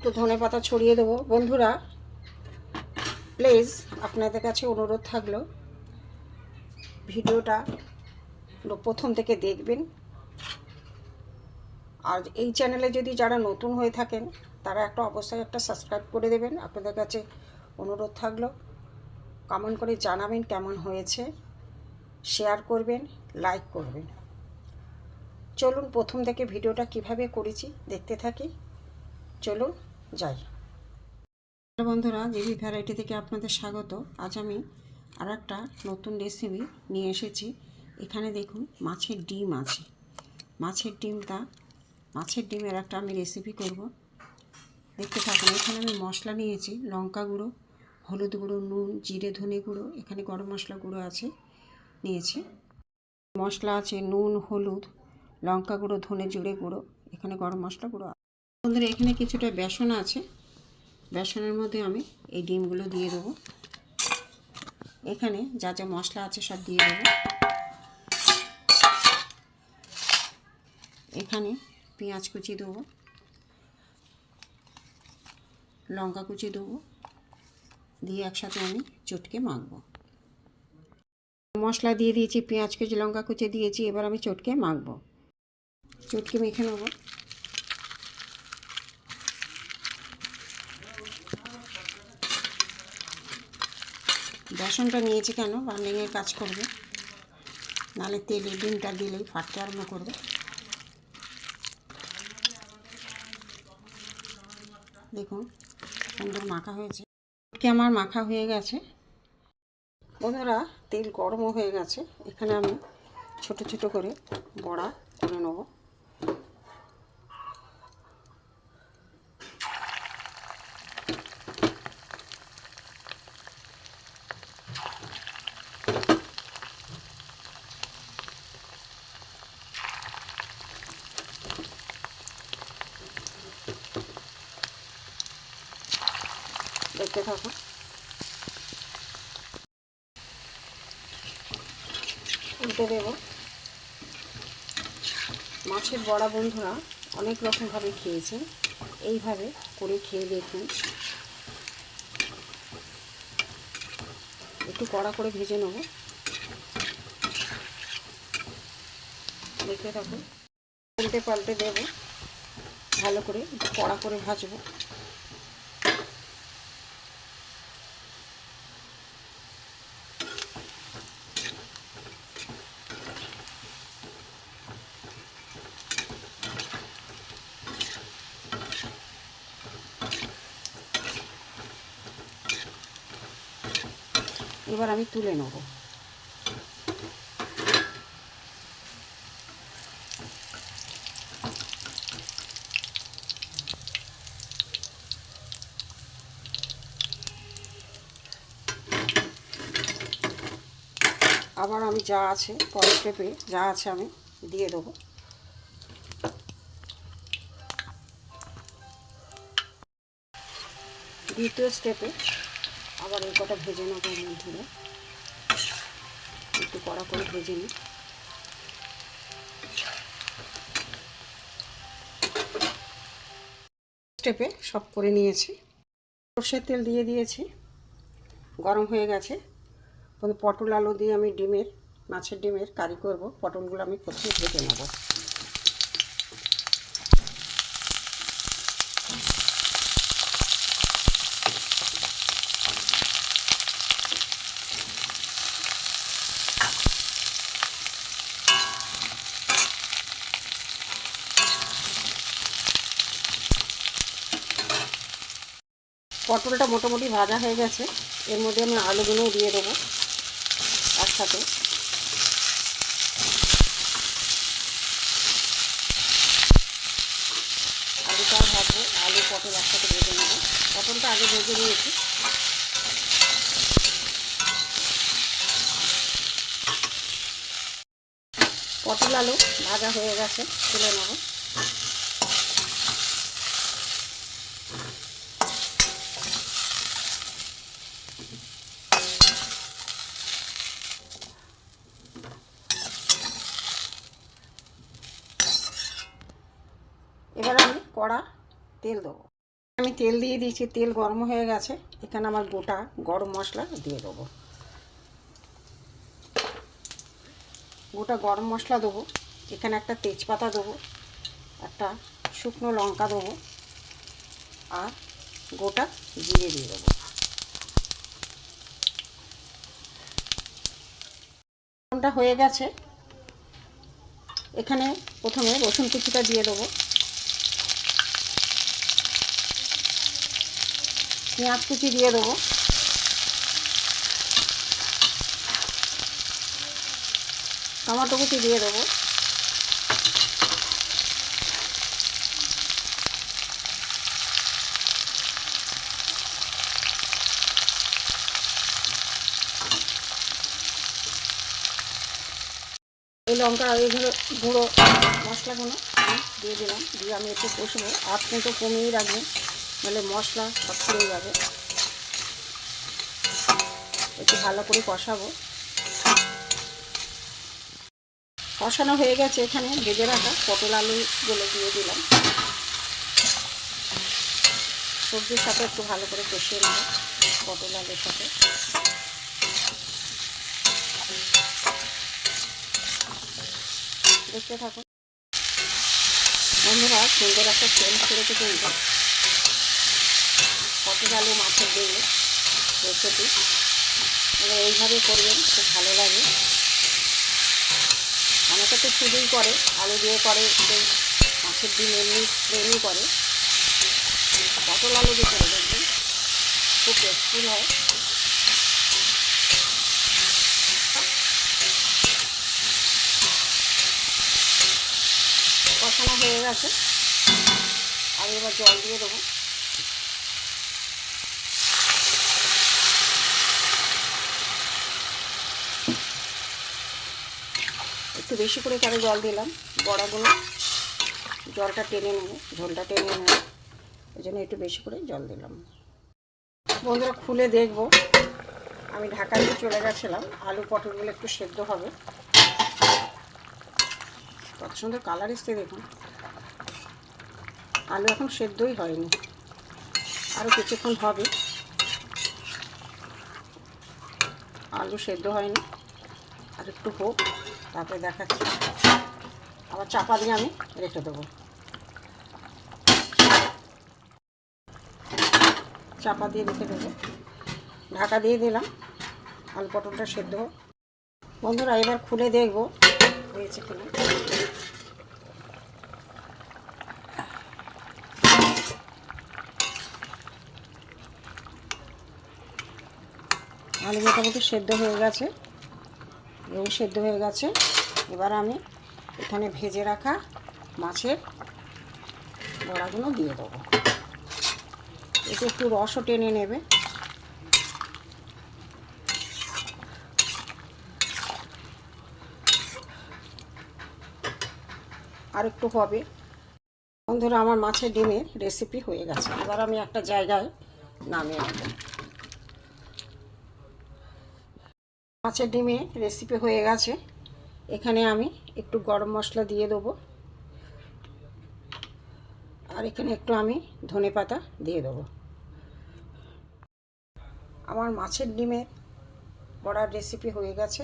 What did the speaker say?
একটু ধনেপাতা ছড়িয়ে দেবো। বন্ধুরা প্লিজ আপনাদের কাছে অনুরোধ থাকলো ভিডিওটা প্রথম থেকে দেখবেন। আর এই চ্যানেলে যদি যারা নতুন হয়ে থাকেন তারা অবশ্যই একটা সাবস্ক্রাইব করে দেবেন। আপনাদের কাছে অনুরোধ থাকলো কমেন্ট করে জানাবেন কেমন হয়েছে, শেয়ার করবেন, লাইক করবেন। চলুন প্রথম থেকে ভিডিওটা কিভাবে করেছি দেখতে থাকি। চলুন যাই। বন্ধুরা জিভি ভ্যারাইটি থেকে আপনাদের স্বাগত। আজ আমি আর একটা নতুন রেসিপি নিয়ে এসেছি। এখানে দেখুন মাছের ডিম আছে। মাছের ডিমের একটা আমি রেসিপি করব, দেখতে থাকুন। এখানে আমি মশলা নিয়েছি, লঙ্কা গুঁড়ো, হলুদ গুঁড়ো, নুন, জিরে, ধনে গুঁড়ো, এখানে গরম মশলা গুঁড়ো আছে নিয়েছি। মশলা আছে নুন, হলুদ, লঙ্কা গুঁড়ো, ধনে জিরে গুঁড়ো, এখানে গরম মশলা গুঁড়ো। বন্ধুরা এখানে কিছুটা বেসন আছে, বেসনের মধ্যে আমি এই ডিমগুলো দিয়ে দেবো। এখানে যা যা মশলা আছে সব দিয়ে দেবো। এখানে পেঁয়াজ কুচি দেবো, লঙ্কা কুচি দেবো, দিয়ে একসাথে আমি চটকে মাখবো। মশলা দিয়ে দিয়েছি, পেঁয়াজ কুচি, লঙ্কা কুচি দিয়েছি, এবার আমি চটকে মাখবো। চটকে মেখে নেবো। বেসনটা নিয়েছি কেন, বাইন্ডিংয়ের কাজ করবে, নাহলে তেলে ডিমটা দিলেই ফাটতে আরম্ভ করবে। দেখুন সুন্দর মাখা হয়েছে। আমার মাখা হয়ে গেছে। বন্ধুরা তেল গরমও হয়ে গেছে। এখানে আমি ছোট ছোট করে বড়া করে নেব। দেখতে থাকুন। উল্টে দেব। মাছের বড়া বন্ধুরা অনেক রকমভাবে খেয়েছেন, এইভাবে করে খেয়ে দেখুন। একটু কড়া করে ভেজে নেব। দেখতে থাকুন। উল্টে পাল্টে দেব, ভালো করে কড়া করে ভাজবো। এবার আমি তুলে নেব। আবার আমি যা আছে পরের স্টেপে যা আছে আমি দিয়ে দেবো। দ্বিতীয় স্টেপে আবার এই কটা ভেজে নেবো। মধ্যে একটু কড়া করে ভেজে নিই। স্টেপে সব করে নিয়েছি। সরষের তেল দিয়ে দিয়েছি, গরম হয়ে গেছে। পটল আলু দিয়ে আমি মাছের ডিমের কারি করব। পটলগুলো আমি প্রথমে ভেজে নেব। পটলটা মোটামুটি ভাজা হয়ে গেছে। এর মধ্যে আমি আলুগুলোও দিয়ে দেবো একসাথে। আলুটাও ভাজবো, আলু পটল একসাথে ভেজে নেবো। পটলটা আগে ভেজে নিয়েছি। পটল আলু ভাজা হয়ে গেছে, তুলে নেব। এবার আমি কড়া তেল দেবো। আমি তেল দিয়ে দিয়েছি, তেল গরম হয়ে গেছে। এখানে আমার গোটা গরম মশলা দিয়ে দেবো। গোটা গরম মশলা দেবো, এখানে একটা তেজপাতা দেবো, একটা শুকনো লঙ্কা দেবো, আর গোটা জিরে দিয়ে দেবো। ফোড়নটা হয়ে গেছে, এখানে প্রথমে রসুন কুচিটা দিয়ে দেবো, পেঁয়াজ কুচি দিয়ে দেবো, টমেটো কুচি দিয়ে দেবো, এই লঙ্কা এইগুলো গুঁড়ো মশলাগুলো দিয়ে দিলাম, দিয়ে আমি একটু কষবো। আঁচ কিন্তু কমিয়ে রাখবেন, নাহলে মশলা সব পুড়ে যাবে। একটু ভালো করে কষাবো। কষানো হয়ে গেছে, এখানে ভেজে রাখা পটল আলুগুলো দিয়ে দিলাম। সবজির সাথে একটু ভালো করে কষিয়ে নেব, পটল আলুর সাথে। দেখতে থাকুন বন্ধুরা, সুন্দর একটা সেন্ট ছেড়েছে কিন্তু পটল আলু মাছের দিয়ে রেসিপি। এইভাবে করবেন, খুব ভালো লাগে। অনেকে তো শুধুই করে, আলু দিয়ে করে, মাছের ডিম এমনি করে। পটল আলু দিয়ে করে দেখবেন, খুব টেস্টফুল হয়। কষানো হয়ে গেছে, আর এবার জল দিয়ে দেবো। একটু বেশি করে তারে জল দিলাম, বড়াগুলো জলটা টেনে নেবে, ঝোলটা টেনে নেবে, এই জন্য একটু বেশি করে জল দিলাম। বন্ধুরা খুলে দেখবো, আমি ঢাকা দিয়ে চলে গেছিলাম, আলু পটলগুলো একটু সেদ্ধ হবে। কত সুন্দর কালার এসছে দেখুন। আলু এখন সেদ্ধই হয়নি, আরও কিছুক্ষণ হবে। আলু সেদ্ধ হয়নি, আর একটু হোক, তারপরে দেখাচ্ছি। আবার চাপা দিয়ে আমি রেখে দেবো। চাপা দিয়ে রেখে দেবো, ঢাকা দিয়ে দিলাম, আলু পটলটা সেদ্ধ হোক। বন্ধুরা এবার খুলে দেখবো হয়েছে কিনা। আলু মোটামুটি সেদ্ধ হয়ে গেছে, এও সেদ্ধ হয়ে গেছে। এবার আমি এখানে ভেজে রাখা মাছের বড়াগুলো দিয়ে দেবো, এতে একটু রসও টেনে নেবে। আর একটু হবে। বন্ধুরা আমার মাছের ডিমের রেসিপি হয়ে গেছে, এবার আমি একটা জায়গায় নামিয়ে নেব। মাছের ডিমের রেসিপি হয়ে গেছে, এখানে আমি একটু গরম মশলা দিয়ে দেবো, আর এখানে একটু আমি ধনেপাতা দিয়ে দেবো। আমার মাছের ডিমের বড়ার রেসিপি হয়ে গেছে।